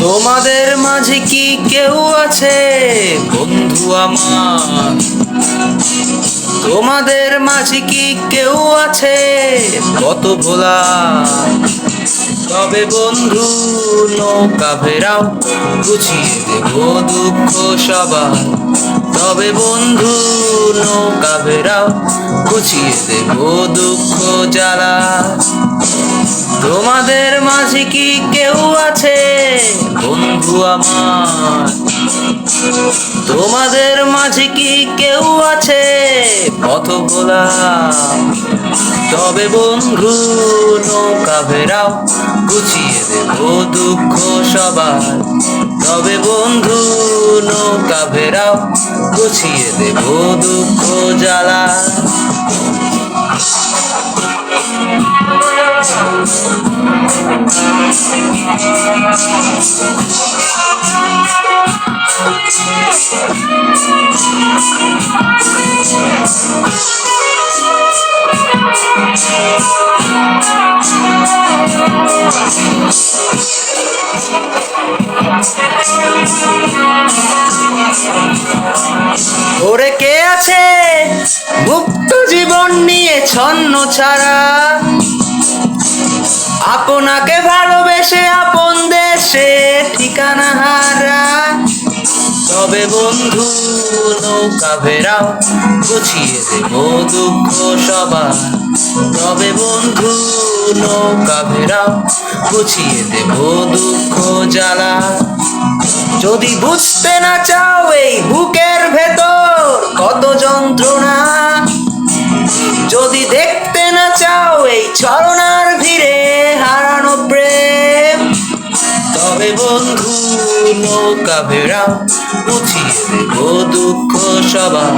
তোমাদের মাঝে কি কেউ আছে বন্ধু আমার? তোমাদের মাঝে কি কেউ আছে কত ভোলা? তবে বন্ধু নৌকা ভেরাও, গুছিয়ে দেব দুঃখ সবার। তবে বন্ধু নৌকা ভেরাও, গুছিয়ে দেব দুঃখ জ্বালা। তোমাদের মাঝে কি কেউ আছে বন্ধু আমার? তোমাদের মাঝে কি কেউ আছে পথ ভোলা? তবে বন্ধু নৌকা ভেরাও, গুছিয়ে দেব দুঃখ সবার। তবে বন্ধু নৌকা ভেরাও, গুছিয়ে দেব দুঃখ জ্বালা। ওরে কে আছে মুক্ত জীবন নিয়ে ছন্ন ছাড়া? আপনাকে ভালোবেসে আপন দেশে ঠিকানা হারা। তবে বন্ধু নৌকা ভেরাও, গুছিয়ে দেব দুঃখ সবার। তবে বন্ধু নৌকা ভেরাও, গুছিয়ে দেব দুঃখ জ্বালা। যদি বুঝতে না চাও এই বুকের ভেতর কত যন্ত্রণা, যদি দেখতে না চাও এই ছলনার ভিড়ে হারানো প্রেম, তবে বন্ধু নৌকা ভেরাও, গুছিয়ে দেব দুঃখ সবার।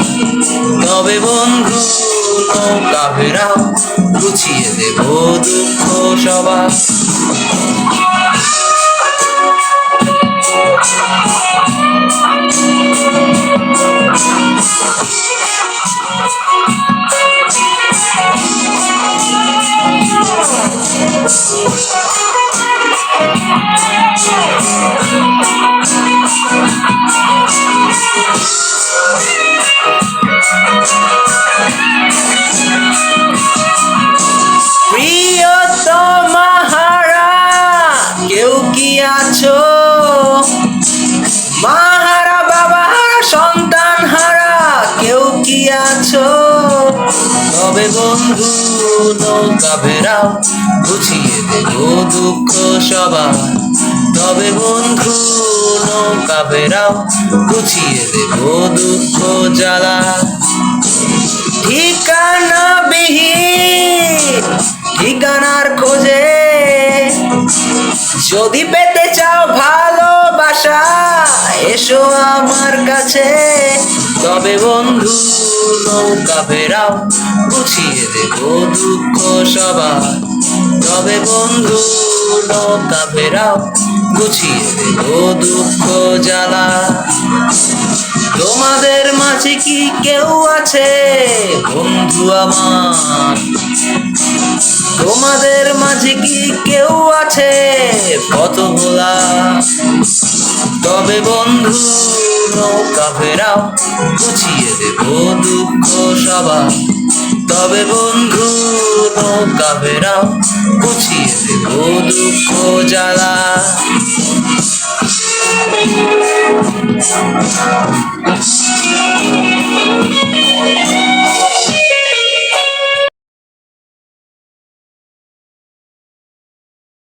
তবে বন্ধু নৌকা ভেরাও, গুছিয়ে দেব দুঃখ সবার। প্রিয়তমা হারা কেউ কি আছো? মা হারা, বাবা হারা, সন্তান হারা কেউ কি আছো? তবে বন্ধু নৌকা ভেরাও, গুছিয়ে দেব দুঃখ সবার। তবে বন্ধু নৌকা ভেরাও, গুছিয়ে দেব দুঃখ জ্বালা। ঠিকানা বিহীন ঠিকানার খোঁজে যদি পেতে চাও ভালোবাসা, এসো আমার কাছে। তবে বন্ধু নৌকা ভেরাও, গুছিয়ে দেব দুঃখ সবার। তবে বন্ধু নৌকা ভেরাও, গুছিয়ে দেব দুঃখ জ্বালা। তোমাদের মাঝে কি কেউ আছে বন্ধু আমার? তোমাদের মাঝে কি কেউ আছে পথ ভোলা? তবে বন্ধু নৌকা ভেরাও, গুছিয়ে দেব দুঃখ সবার। তবে বন্ধু নৌকা ভেরাও, গুছিয়ে দেব দুঃখ জ্বালা।